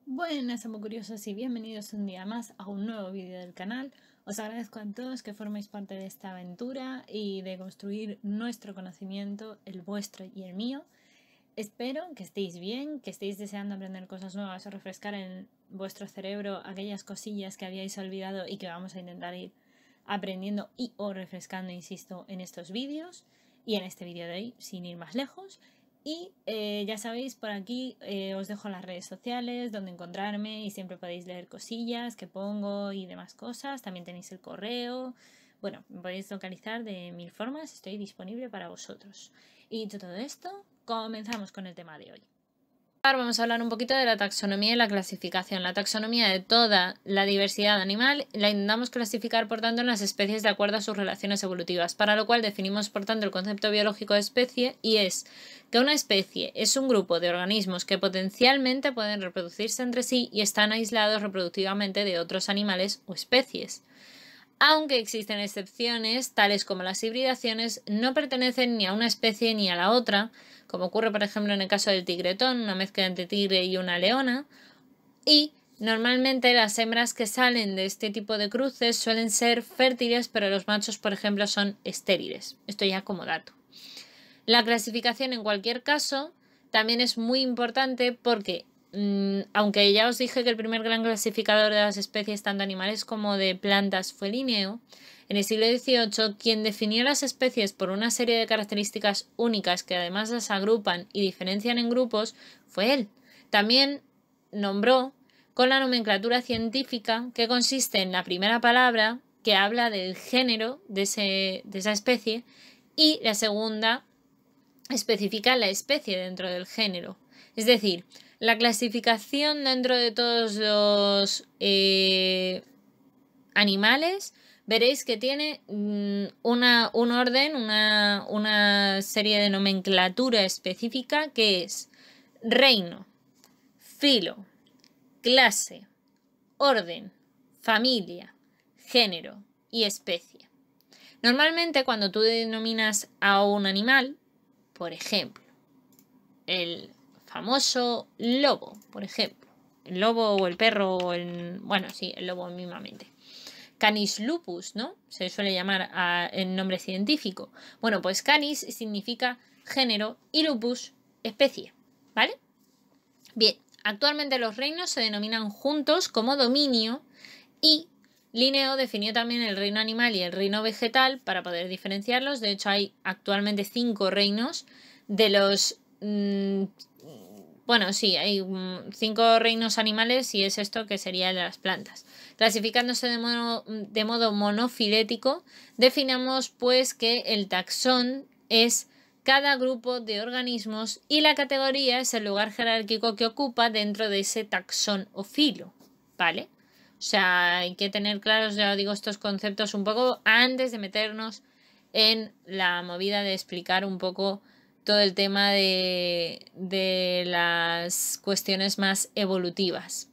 Buenas, amo curiosos, y bienvenidos un día más a un nuevo vídeo del canal. Os agradezco a todos que forméis parte de esta aventura y de construir nuestro conocimiento, el vuestro y el mío. Espero que estéis bien, que estéis deseando aprender cosas nuevas o refrescar en vuestro cerebro aquellas cosillas que habíais olvidado y que vamos a intentar ir aprendiendo y o refrescando, insisto, en estos vídeos y en este vídeo de hoy, sin ir más lejos. Y ya sabéis, por aquí os dejo las redes sociales donde encontrarme y siempre podéis leer cosillas que pongo y demás cosas. También tenéis el correo. Bueno, me podéis localizar de mil formas, estoy disponible para vosotros. Y dicho todo esto, comenzamos con el tema de hoy. Ahora vamos a hablar un poquito de la taxonomía y la clasificación. La taxonomía de toda la diversidad animal la intentamos clasificar, por tanto, en las especies de acuerdo a sus relaciones evolutivas, para lo cual definimos, por tanto, el concepto biológico de especie, y es que una especie es un grupo de organismos que potencialmente pueden reproducirse entre sí y están aislados reproductivamente de otros animales o especies. Aunque existen excepciones, tales como las hibridaciones, no pertenecen ni a una especie ni a la otra, como ocurre por ejemplo en el caso del tigretón, una mezcla entre tigre y una leona, y normalmente las hembras que salen de este tipo de cruces suelen ser fértiles, pero los machos, por ejemplo, son estériles. Esto ya como dato. La clasificación, en cualquier caso, también es muy importante porque aunque ya os dije que el primer gran clasificador de las especies, tanto animales como de plantas, fue Linneo, en el siglo XVIII quien definió las especies por una serie de características únicas que además las agrupan y diferencian en grupos fue él. También nombró con la nomenclatura científica, que consiste en la primera palabra que habla del género de esa especie, y la segunda especifica la especie dentro del género. Es decir, la clasificación dentro de todos los animales, veréis que tiene un orden, una serie de nomenclatura específica que es reino, filo, clase, orden, familia, género y especie. Normalmente cuando tú denominas a un animal, por ejemplo, el famoso lobo, por ejemplo. El lobo o el perro o el... Bueno, sí, el lobo mismamente. Canis lupus, ¿no? Se suele llamar en nombre científico. Bueno, pues canis significa género y lupus especie, ¿vale? Bien, actualmente los reinos se denominan juntos como dominio y Linneo definió también el reino animal y el reino vegetal para poder diferenciarlos. De hecho, hay actualmente 5 reinos de los... bueno, sí, hay 5 reinos animales y es esto que sería el de las plantas. Clasificándose de modo monofilético, definamos pues que el taxón es cada grupo de organismos y la categoría es el lugar jerárquico que ocupa dentro de ese taxón o filo, ¿vale? O sea, hay que tener claros, ya digo, estos conceptos un poco antes de meternos en la movida de explicar un poco todo el tema de las cuestiones más evolutivas.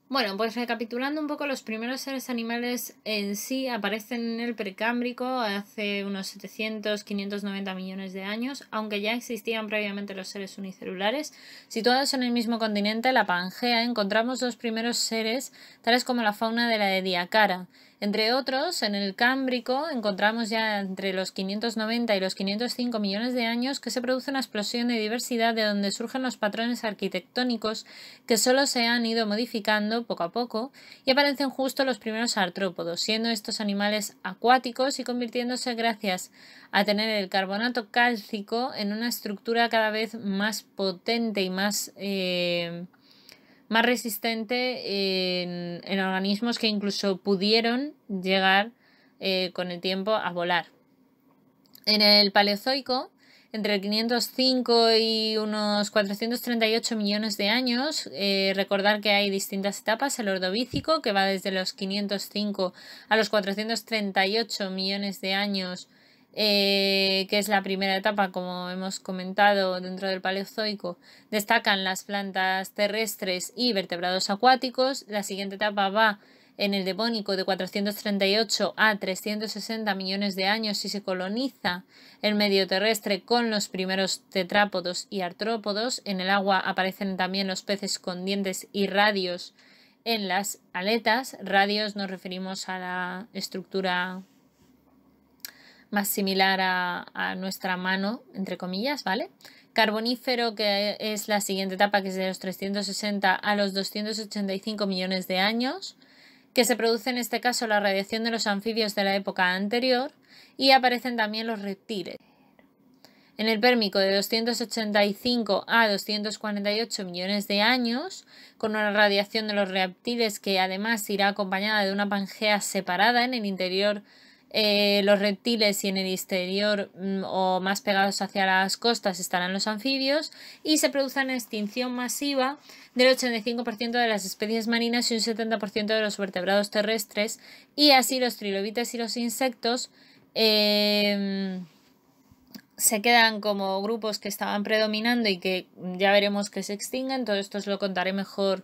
Bueno, pues recapitulando un poco, los primeros seres animales en sí aparecen en el Precámbrico hace unos 700-590 millones de años, aunque ya existían previamente los seres unicelulares. Situados en el mismo continente, la Pangea, encontramos los primeros seres, tales como la fauna de la Ediacara. Entre otros, en el Cámbrico encontramos ya entre los 590 y los 505 millones de años que se produce una explosión de diversidad de donde surgen los patrones arquitectónicos que solo se han ido modificando poco a poco y aparecen justo los primeros artrópodos, siendo estos animales acuáticos y convirtiéndose gracias a tener el carbonato cálcico en una estructura cada vez más potente y más resistente en organismos que incluso pudieron llegar con el tiempo a volar. En el Paleozoico, entre el 505 y unos 438 millones de años, recordar que hay distintas etapas, el Ordovícico, que va desde los 505 a los 438 millones de años, que es la primera etapa, como hemos comentado, dentro del Paleozoico. Destacan las plantas terrestres y vertebrados acuáticos. La siguiente etapa va en el Devónico de 438 a 360 millones de años y se coloniza el medio terrestre con los primeros tetrápodos y artrópodos. En el agua aparecen también los peces con dientes y radios en las aletas. Radios nos referimos a la estructura más similar a nuestra mano, entre comillas, ¿vale? Carbonífero, que es la siguiente etapa, que es de los 360 a los 285 millones de años, que se produce en este caso la radiación de los anfibios de la época anterior, y aparecen también los reptiles. En el Pérmico de 285 a 248 millones de años, con una radiación de los reptiles que además irá acompañada de una Pangea separada en el interior, los reptiles, y en el exterior o más pegados hacia las costas estarán los anfibios, y se produce una extinción masiva del 85% de las especies marinas y un 70% de los vertebrados terrestres, y así los trilobites y los insectos se quedan como grupos que estaban predominando y que ya veremos que se extinguen. Todo esto os lo contaré mejor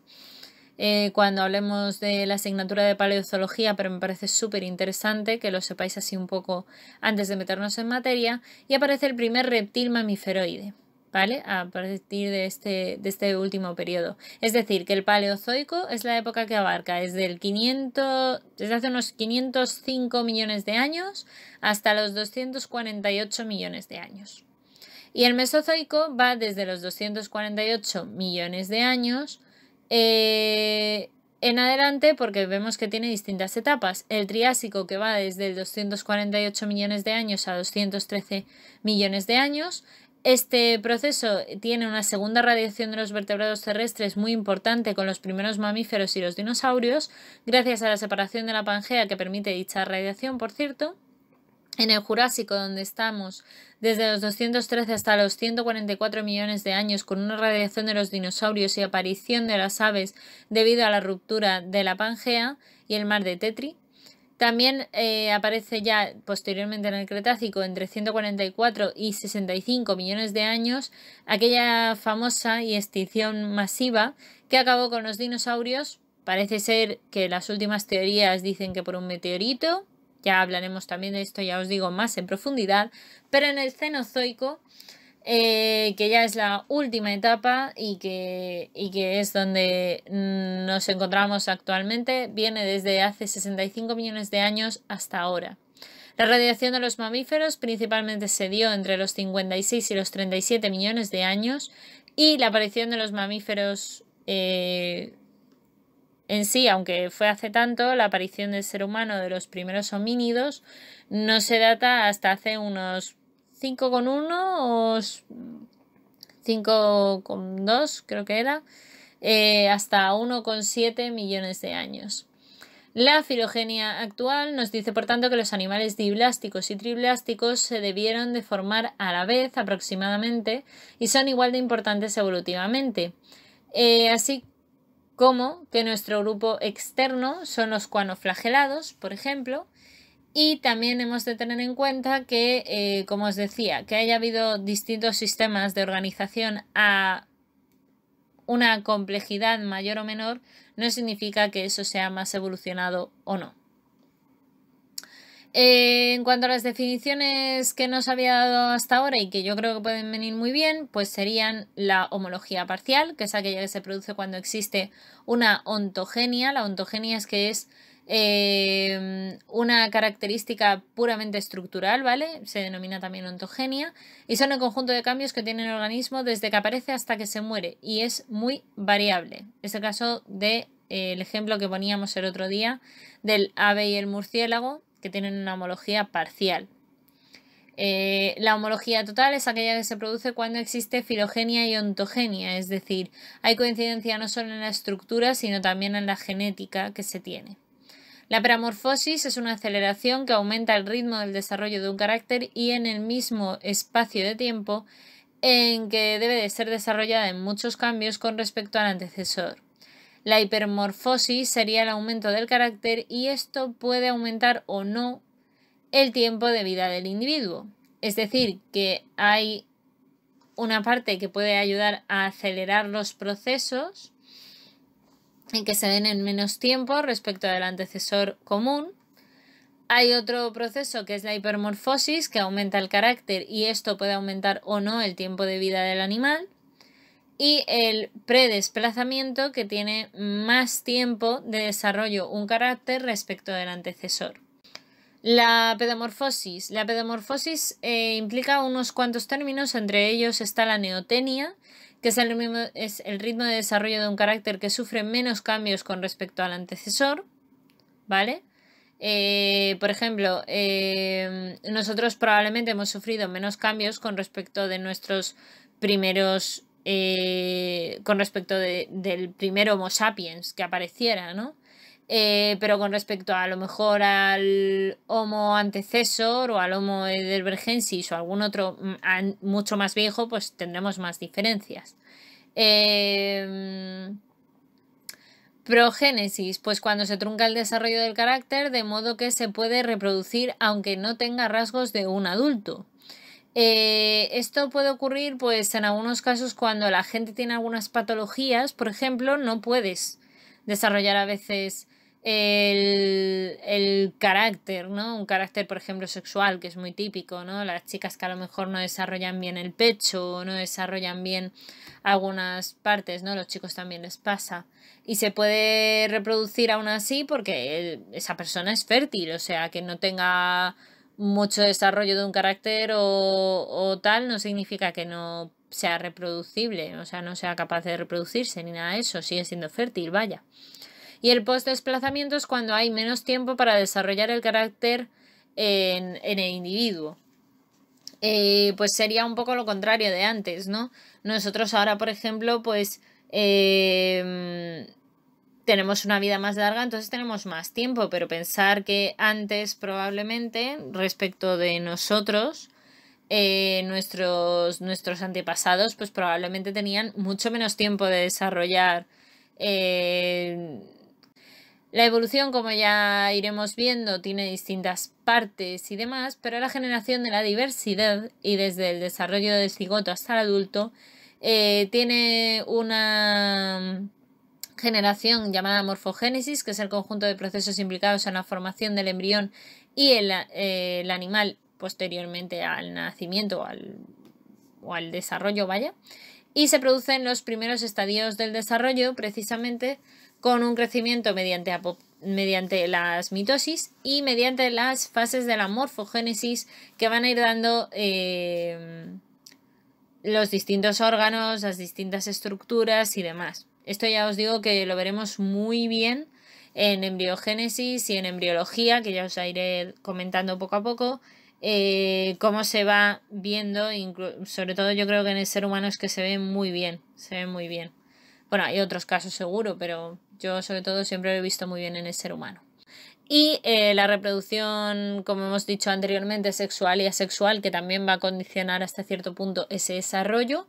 cuando hablemos de la asignatura de paleozoología, pero me parece súper interesante que lo sepáis así un poco antes de meternos en materia. Y aparece el primer reptil mamíferoide, ¿vale? A partir de este último periodo. Es decir, que el Paleozoico es la época que abarca desde hace unos 505 millones de años hasta los 248 millones de años. Y el Mesozoico va desde los 248 millones de años en adelante, porque vemos que tiene distintas etapas. El Triásico, que va desde el 248 millones de años a 213 millones de años. Este proceso tiene una segunda radiación de los vertebrados terrestres muy importante con los primeros mamíferos y los dinosaurios, gracias a la separación de la Pangea que permite dicha radiación, por cierto. En el Jurásico, donde estamos desde los 213 hasta los 144 millones de años, con una radiación de los dinosaurios y aparición de las aves debido a la ruptura de la Pangea y el mar de Tetri. También aparece ya posteriormente en el Cretácico, entre 144 y 65 millones de años, aquella famosa y extinción masiva que acabó con los dinosaurios. Parece ser que las últimas teorías dicen que por un meteorito. Ya hablaremos también de esto, ya os digo, más en profundidad. Pero en el Cenozoico, que ya es la última etapa y que es donde nos encontramos actualmente, viene desde hace 65 millones de años hasta ahora. La radiación de los mamíferos principalmente se dio entre los 56 y los 37 millones de años, y la aparición de los mamíferos en sí, aunque fue hace tanto, la aparición del ser humano, de los primeros homínidos, no se data hasta hace unos 5,1 o 5,2, creo que era, hasta 1,7 millones de años. La filogenia actual nos dice, por tanto, que los animales diblásticos y triblásticos se debieron de formar a la vez aproximadamente y son igual de importantes evolutivamente. Así como que nuestro grupo externo son los cuanoflagelados, por ejemplo, y también hemos de tener en cuenta que, como os decía, que haya habido distintos sistemas de organización a una complejidad mayor o menor, no significa que eso sea más evolucionado o no. En cuanto a las definiciones que nos había dado hasta ahora y que yo creo que pueden venir muy bien, pues serían la homología parcial, que es aquella que se produce cuando existe una ontogenia. La ontogenia es que es una característica puramente estructural, ¿vale? Se denomina también ontogenia, y son el conjunto de cambios que tiene el organismo desde que aparece hasta que se muere, y es muy variable. Es el caso del ejemplo que poníamos el otro día del ave y el murciélago, que tienen una homología parcial. La homología total es aquella que se produce cuando existe filogenia y ontogenia, es decir, hay coincidencia no solo en la estructura, sino también en la genética que se tiene. La peramorfosis es una aceleración que aumenta el ritmo del desarrollo de un carácter y en el mismo espacio de tiempo en que debe de ser desarrollada en muchos cambios con respecto al antecesor. La hipermorfosis sería el aumento del carácter, y esto puede aumentar o no el tiempo de vida del individuo. Es decir, que hay una parte que puede ayudar a acelerar los procesos y que se den en menos tiempo respecto del antecesor común. Hay otro proceso que es la hipermorfosis, que aumenta el carácter y esto puede aumentar o no el tiempo de vida del animal. Y el predesplazamiento, que tiene más tiempo de desarrollo un carácter respecto del antecesor. La pedomorfosis. La pedomorfosis implica unos cuantos términos, entre ellos está la neotenia, que es el ritmo de desarrollo de un carácter que sufre menos cambios con respecto al antecesor, ¿vale? Por ejemplo, nosotros probablemente hemos sufrido menos cambios con respecto de nuestros primeros, con respecto del primer Homo sapiens que apareciera, ¿no? Pero con respecto a lo mejor al Homo antecesor o al Homo heidelbergensis o algún otro mucho más viejo, pues tendremos más diferencias. Progénesis, pues cuando se trunca el desarrollo del carácter de modo que se puede reproducir aunque no tenga rasgos de un adulto. Esto puede ocurrir pues en algunos casos cuando la gente tiene algunas patologías, por ejemplo, no puedes desarrollar a veces el carácter, ¿no? Un carácter, por ejemplo, sexual, que es muy típico, ¿no? Las chicas que a lo mejor no desarrollan bien el pecho o no desarrollan bien algunas partes, ¿no? Los chicos también les pasa. Y se puede reproducir aún así porque esa persona es fértil, o sea, que no tenga mucho desarrollo de un carácter o tal, no significa que no sea reproducible, o sea, no sea capaz de reproducirse ni nada de eso, sigue siendo fértil, vaya. Y el post-desplazamiento es cuando hay menos tiempo para desarrollar el carácter en el individuo. Pues sería un poco lo contrario de antes, ¿no? Nosotros ahora, por ejemplo, pues tenemos una vida más larga, entonces tenemos más tiempo, pero pensar que antes probablemente, respecto de nosotros, nuestros antepasados, pues probablemente tenían mucho menos tiempo de desarrollar la evolución, como ya iremos viendo, tiene distintas partes y demás, pero la generación de la diversidad y desde el desarrollo del cigoto hasta el adulto tiene una generación llamada morfogénesis, que es el conjunto de procesos implicados en la formación del embrión y el animal posteriormente al nacimiento o al desarrollo, vaya, y se producen los primeros estadios del desarrollo precisamente con un crecimiento mediante las mitosis y mediante las fases de la morfogénesis que van a ir dando los distintos órganos, las distintas estructuras y demás. Esto ya os digo que lo veremos muy bien en embriogénesis y en embriología, que ya os iré comentando poco a poco, cómo se va viendo, sobre todo yo creo que en el ser humano es que se ve muy bien, se ve muy bien. Bueno, hay otros casos seguro, pero yo sobre todo siempre lo he visto muy bien en el ser humano. Y la reproducción, como hemos dicho anteriormente, sexual y asexual, que también va a condicionar hasta cierto punto ese desarrollo.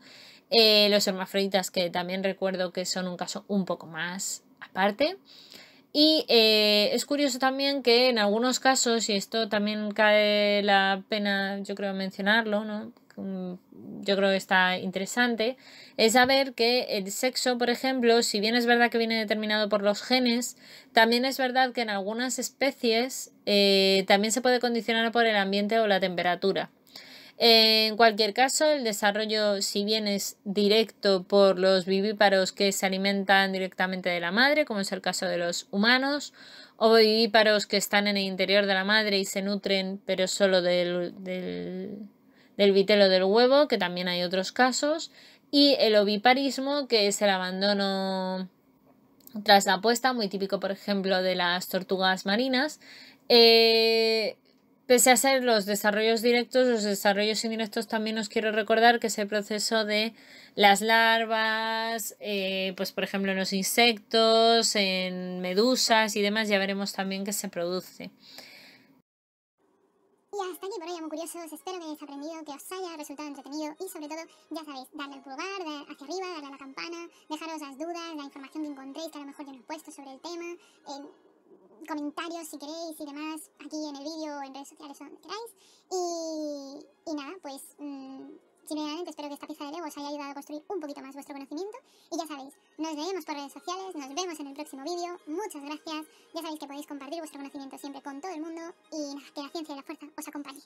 Los hermafroditas, que también recuerdo que son un caso un poco más aparte. Y es curioso también que en algunos casos, y esto también cae la pena, yo creo, mencionarlo, ¿no? Yo creo que está interesante, es saber que el sexo, por ejemplo, si bien es verdad que viene determinado por los genes, también es verdad que en algunas especies también se puede condicionar por el ambiente o la temperatura. En cualquier caso, el desarrollo, si bien es directo por los vivíparos que se alimentan directamente de la madre, como es el caso de los humanos, o vivíparos que están en el interior de la madre y se nutren, pero solo del vitelo del huevo, que también hay otros casos, y el oviparismo, que es el abandono tras la puesta, muy típico, por ejemplo, de las tortugas marinas. Pese a ser los desarrollos directos, los desarrollos indirectos también os quiero recordar que es el proceso de las larvas, pues por ejemplo en los insectos, en medusas y demás, ya veremos también que se produce. Y hasta aquí por hoy, amo curiosos. Espero que hayáis aprendido, que os haya resultado entretenido y sobre todo, ya sabéis, darle al pulgar, hacia arriba, darle a la campana, dejaros las dudas, la información que encontréis, que a lo mejor yo no he puesto sobre el tema, comentarios si queréis y demás, aquí en el vídeo o en redes sociales o donde queráis. Y nada, pues Simplemente espero que esta pieza de Lego os haya ayudado a construir un poquito más vuestro conocimiento. Y ya sabéis, nos veremos por redes sociales, nos vemos en el próximo vídeo. Muchas gracias. Ya sabéis que podéis compartir vuestro conocimiento siempre con todo el mundo. Y nada, que la ciencia y la fuerza os acompañe.